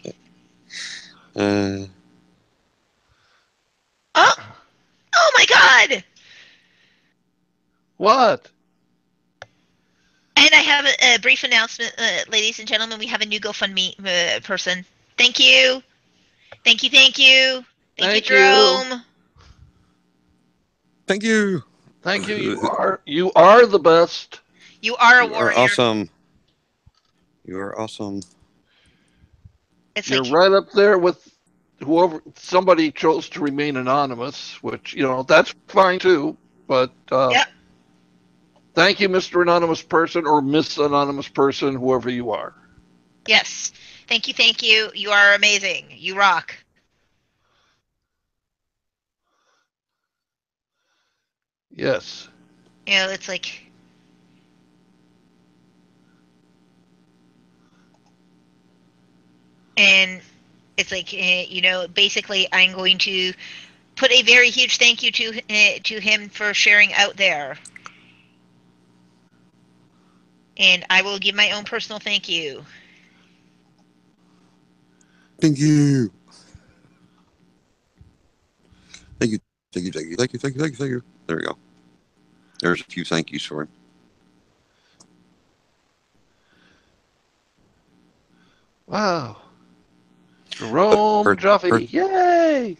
Uh, Oh my God. What? And I have a brief announcement, ladies and gentlemen. We have a new GoFundMe person. Thank you. Thank you, Jerome. Thank you. Thank you. You are the best. You are a You warrior. are awesome. You are awesome. You're right up there with whoever. Somebody chose to remain anonymous, which, that's fine too. But thank you, Mr. Anonymous Person or Miss Anonymous Person, whoever you are. Yes. Thank you. You are amazing. You rock. Yes. It's like... And it's like, basically I'm going to put a very huge thank you to him for sharing out there. And I will give my own personal thank you. Thank you. Thank you. There we go. There's a few thank yous for him. Wow. Jerome Jaffe. Yay!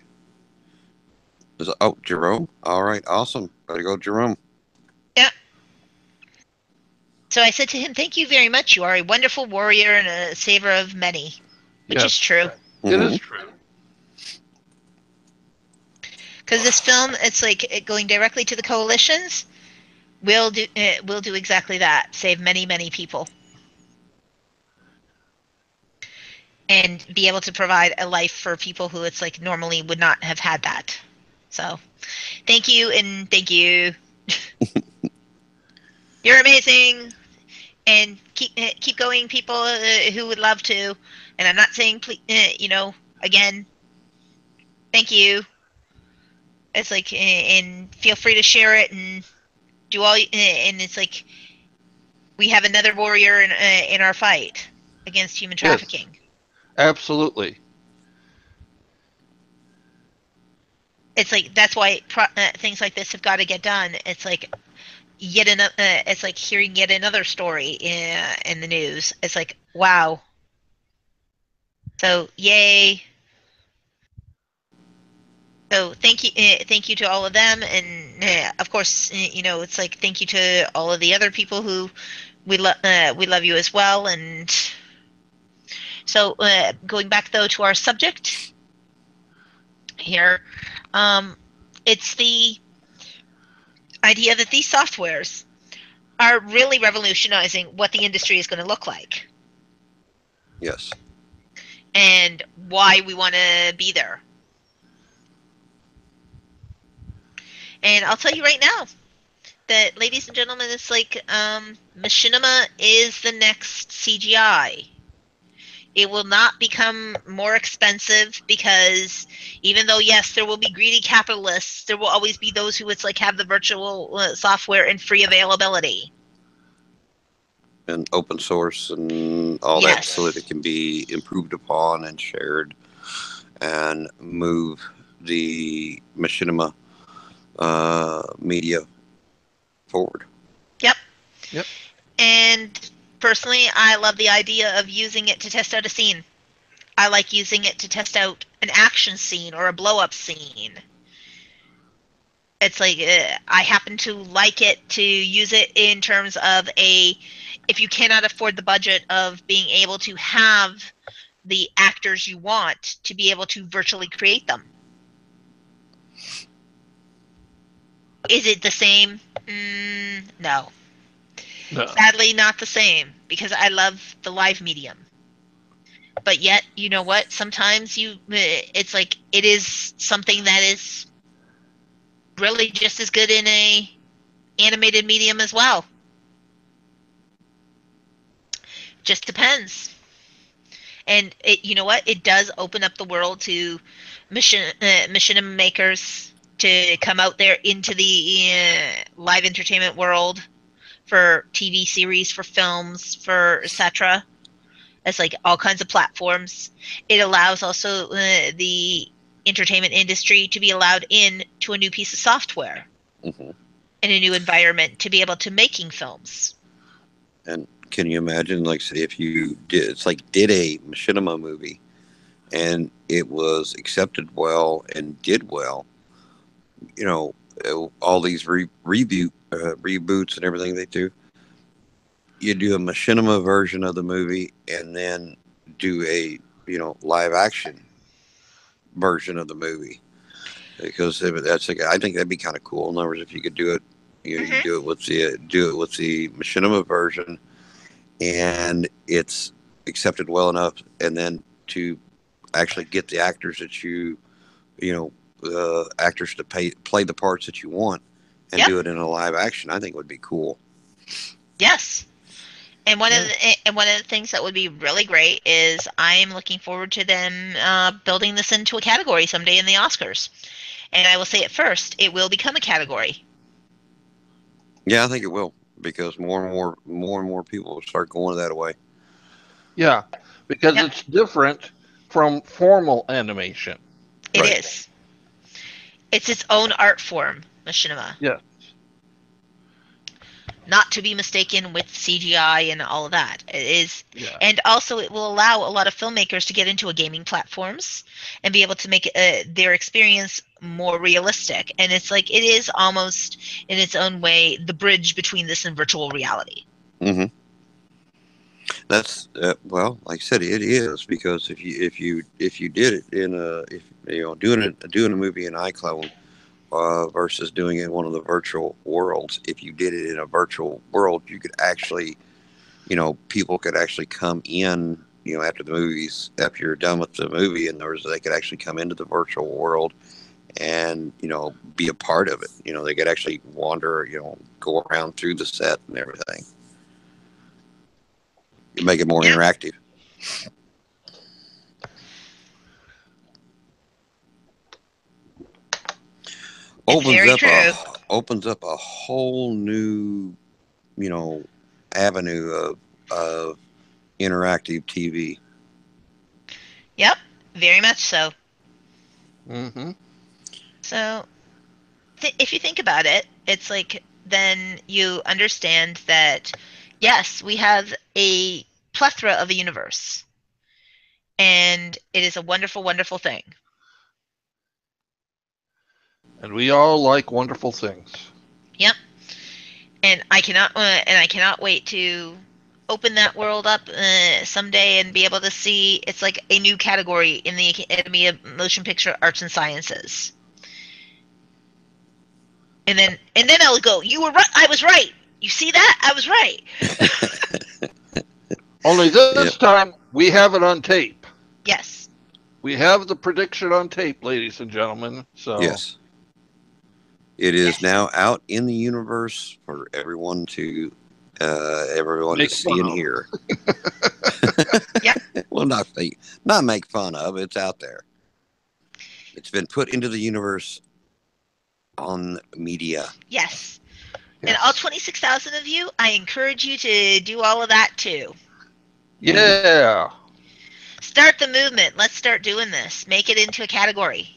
Jerome. All right. Awesome. Gotta go, Jerome. Yeah. So I said to him, thank you very much. You are a wonderful warrior and a saver of many. Which is true. It is true. Because this film, it's like going directly to the coalitions. We'll do exactly that. Save many people. And be able to provide a life for people who it's like normally would not have had that. So, thank you and thank you. You're amazing, and keep going, people who would love to. And I'm not saying, again, thank you. It's like, and feel free to share it and do all. And it's like we have another warrior in our fight against human trafficking. Yes. Absolutely. It's like that's why things like this have got to get done. It's like yet another. It's like hearing yet another story in the news. It's like wow. So yay. So thank you to all of them, and of course, it's like thank you to all of the other people who we love you as well. And so going back though to our subject here, it's the idea that these softwares are really revolutionizing what the industry is going to look like. Yes. And why we want to be there. And I'll tell you right now that, ladies and gentlemen, it's like machinima is the next CGI. It will not become more expensive because even though, yes, there will be greedy capitalists, there will always be those who it's like have the virtual software in free availability. And open source and all that so that it can be improved upon and shared and move the machinima media forward. Yep. Yep. And personally, I love the idea of using it to test out a scene. I like using it to test out an action scene or a blow-up scene. It's like I happen to like it to use it in terms of if you cannot afford the budget of being able to have the actors you want to be able to virtually create them. Is it the same? No. No. Sadly, not the same because I love the live medium. But yet, you know what? Sometimes it's like it is something that is really just as good in a animated medium as well. Just depends. And you know what? It does open up the world to machinima makers to come out there into the live entertainment world for TV series, for films, for etc. It's like all kinds of platforms. It allows also the entertainment industry to be allowed in to a new piece of software Mm-hmm. in a new environment to be able to making films. And can you imagine, like, say, if you did, it's like did a machinima movie, and it was accepted well and did well. You know, all these reboots and everything they do. You do a machinima version of the movie, and then do a live action version of the movie, because that's like, I think that'd be kind of cool. In other words, if you could do it, you do it with the machinima version, and it's accepted well enough, and then to actually get the actors that actors to play the parts that you want, and Yep. do it in a live action, I think would be cool. Yes. And one of the things that would be really great is I am looking forward to them building this into a category someday in the Oscars. And I will say it first, it will become a category. Yeah, I think it will, because more and more people will start going that way. Yeah, because it's different from formal animation. It is. It's its own art form, machinima. Yes. Not to be mistaken with CGI and all of that. It is, Yeah. and also it will allow a lot of filmmakers to get into a gaming platforms and be able to make their experience more realistic. And it's like it is almost in its own way the bridge between this and virtual reality. Mm-hmm. That's well, like I said, it is, because if you did it in doing a movie in Iclone versus doing it in one of the virtual worlds, if you did it in a virtual world, you could actually, people could actually come in, after you're done with the movie, and they could actually come into the virtual world and be a part of it. They could actually wander, go around through the set and everything. Make it more interactive. Opens up a whole new, avenue of interactive TV. Yep, very much so. Mm-hmm. So, if you think about it, it's like then you understand that yes, we have a plethora of a universe, and it is a wonderful, wonderful thing. And we all like wonderful things. Yep. And I cannot wait to open that world up someday and be able to see it's like a new category in the Academy of Motion Picture Arts and Sciences. And then I'll go, you were right. I was right. You see that? I was right. Only this time we have it on tape. Yes. We have the prediction on tape, ladies and gentlemen. So yes. It is now out in the universe for everyone to see and hear. Yeah. Well, not make fun of. It's out there. It's been put into the universe on media. Yes. And all 26,000 of you, I encourage you to do all of that too. Yeah. Start the movement. Let's start doing this. Make it into a category.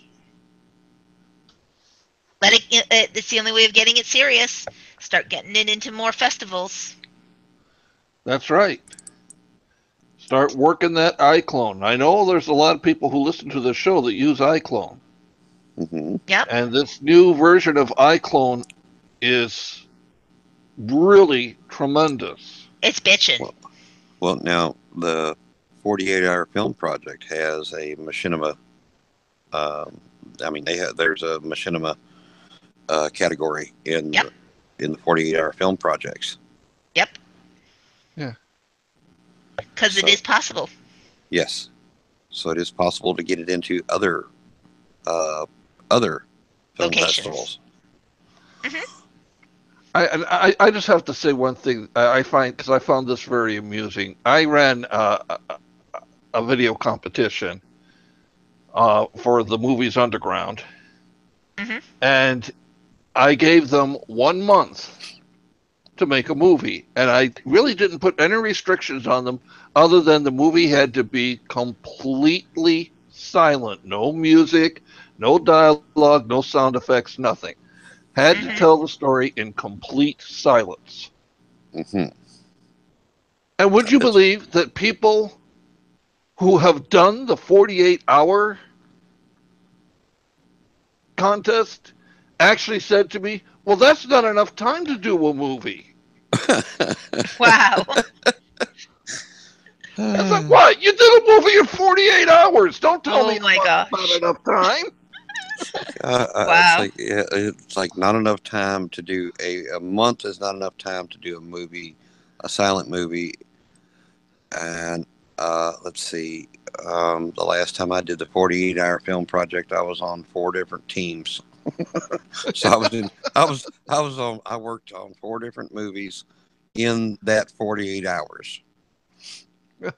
Let it it's the only way of getting it serious. Start getting it into more festivals. That's right. Start working that Iclone. I know there's a lot of people who listen to the show that use Iclone. Mm-hmm. Yep. And this new version of Iclone is really tremendous. It's bitchin'. Well, now the 48-hour film project has a machinima. There's a machinima category in Yep. the 48-hour film projects. Yep. Yeah. Because it is possible. Yes. So it is possible to get it into other film Locations. festivals. Mm-hmm. I just have to say one thing I find, because I found this very amusing. I ran a video competition for the Movies Underground, Mm-hmm. and I gave them 1 month to make a movie, and I really didn't put any restrictions on them other than the movie had to be completely silent. No music, no dialogue, no sound effects, nothing. Had to tell the story in complete silence. Mm-hmm. And would you believe that people who have done the 48-hour contest actually said to me, well, that's not enough time to do a movie. Wow. It's like, what? You did a movie in 48 hours. Don't tell me Oh my gosh. not enough time. Wow. It's like not enough time to do a month is not enough time to do a movie, a silent movie. And let's see, the last time I did the 48-hour film project, I was on 4 different teams. So I worked on 4 different movies in that 48 hours. I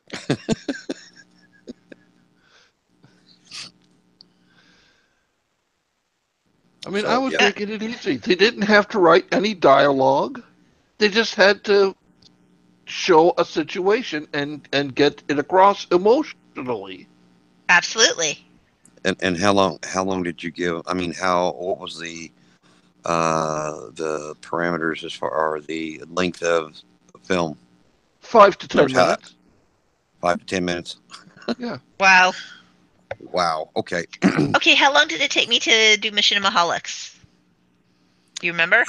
mean, So, I was yeah. making it easy. They didn't have to write any dialogue. They just had to show a situation and get it across emotionally. Absolutely. And how long did you give? I mean, what was the parameters as far or the length of film? 5 to 10 minutes. 5 to 10 minutes. Yeah. Wow. Wow. Okay. Okay, how long did it take me to do Machinimaholics? Do you remember?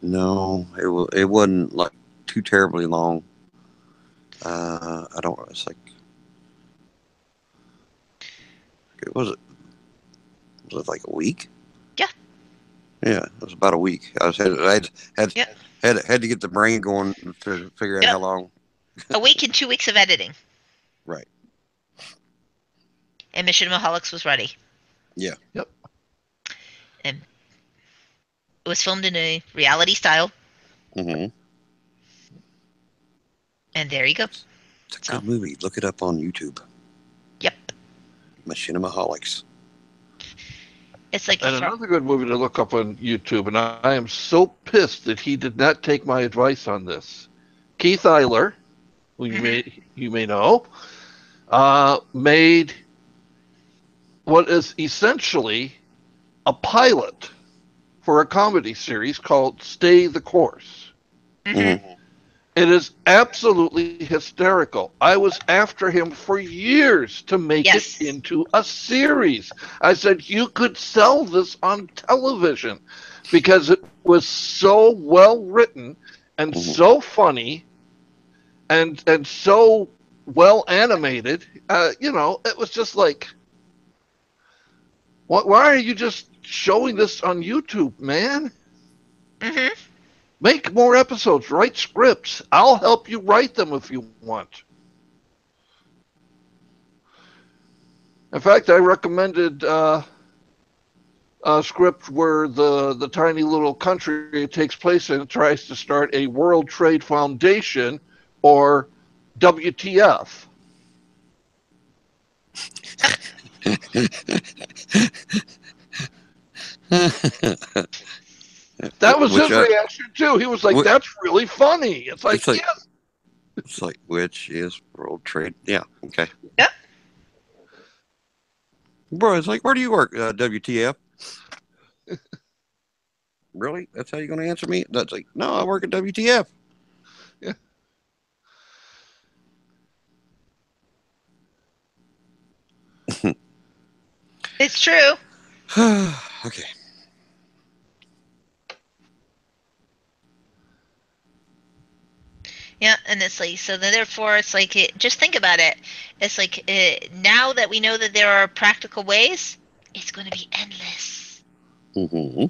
No, it wasn't like too terribly long. I don't. It's like was it like a week? Yeah. Yeah, it was about a week. I had to get the brain going to figure out how long. A week and 2 weeks of editing. Right. And Machinimaholics was ready. Yeah. Yep. And it was filmed in a reality style. Mm-hmm. And there you go. It's a good movie. Look it up on YouTube. Yep. Machinimaholics. It's like another good movie to look up on YouTube, and I am so pissed that he did not take my advice on this. Keith Eiler, who you may know, made what is essentially a pilot for a comedy series called Stay the Course. Mm-hmm. It is absolutely hysterical. I was after him for years to make it into a series. I said, you could sell this on television because it was so well written and so funny and so well animated. It was just like, why are you just showing this on YouTube, man? Mm-hmm. Make more episodes, write scripts. I'll help you write them if you want. In fact, I recommended a script where the tiny little country it takes place in tries to start a World Trade Foundation, or WTF. That was his reaction too. He was like, "That's really funny." It's like yes. It's like, which is World Trade? Yeah. Okay. Yep. Bro, it's like, where do you work? WTF? Really? That's how you're going to answer me? That's like, no, I work at WTF. Yeah. It's true. Okay. Yeah, and it's like, so then therefore it's like, just think about it. It's like, now that we know that there are practical ways, it's going to be endless Mm-hmm.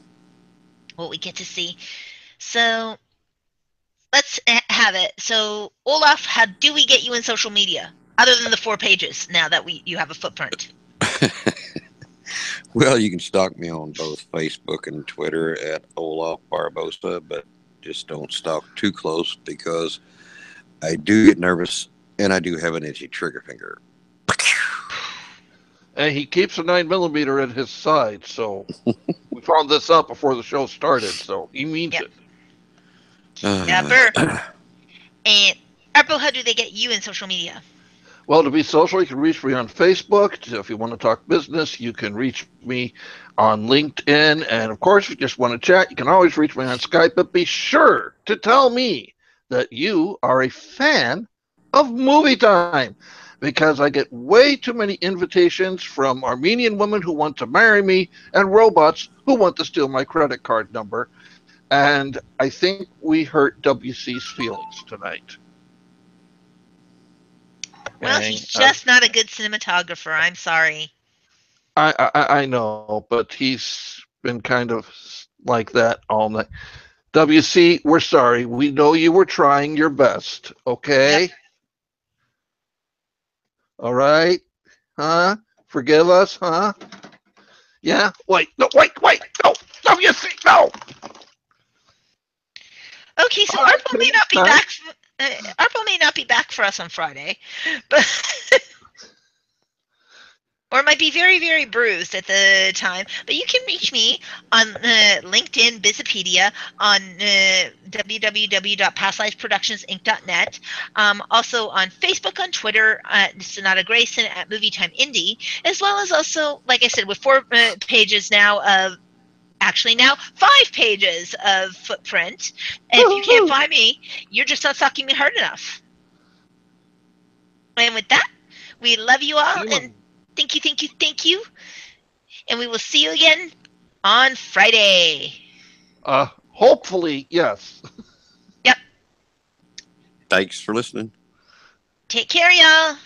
what we get to see. So let's have it. So Olaf, how do we get you in social media other than the 4 pages? Now that you have a footprint. Well, you can stalk me on both Facebook and Twitter at Olaf Barbosa, but just don't stalk too close because I do get nervous and I do have an itchy trigger finger. And he keeps a 9mm at his side, so we found this out before the show started, so he means Yep. it. Yepper. And Arpo, how do they get you in social media? Well, to be social, you can reach me on Facebook. If you want to talk business, you can reach me on LinkedIn. And of course, if you just want to chat, you can always reach me on Skype. But be sure to tell me that you are a fan of Movietime, because I get way too many invitations from Armenian women who want to marry me and robots who want to steal my credit card number. And I think we hurt WC's feelings tonight. Well, he's just not a good cinematographer. I'm sorry. I know, but he's been kind of like that all night. WC, we're sorry. We know you were trying your best, okay? Yep. All right? Huh? Forgive us, huh? Yeah? Wait, no, wait, no! WC, no! Okay, so Arpo may not be back. Arpo may not be back for us on Friday, but or might be very, very bruised at the time. But you can reach me on LinkedIn, Bizipedia, on www.pastlifeproductionsinc.net. Also on Facebook, on Twitter, Sonata Grayson at Movietime Indie, as well as also, like I said, with 4 pages now of. Actually, now 5 pages of footprint. And if you can't find me, you're just not sucking me hard enough. And with that, we love you all, and thank you. And we will see you again on Friday. Hopefully, yes. Yep. Thanks for listening. Take care, y'all.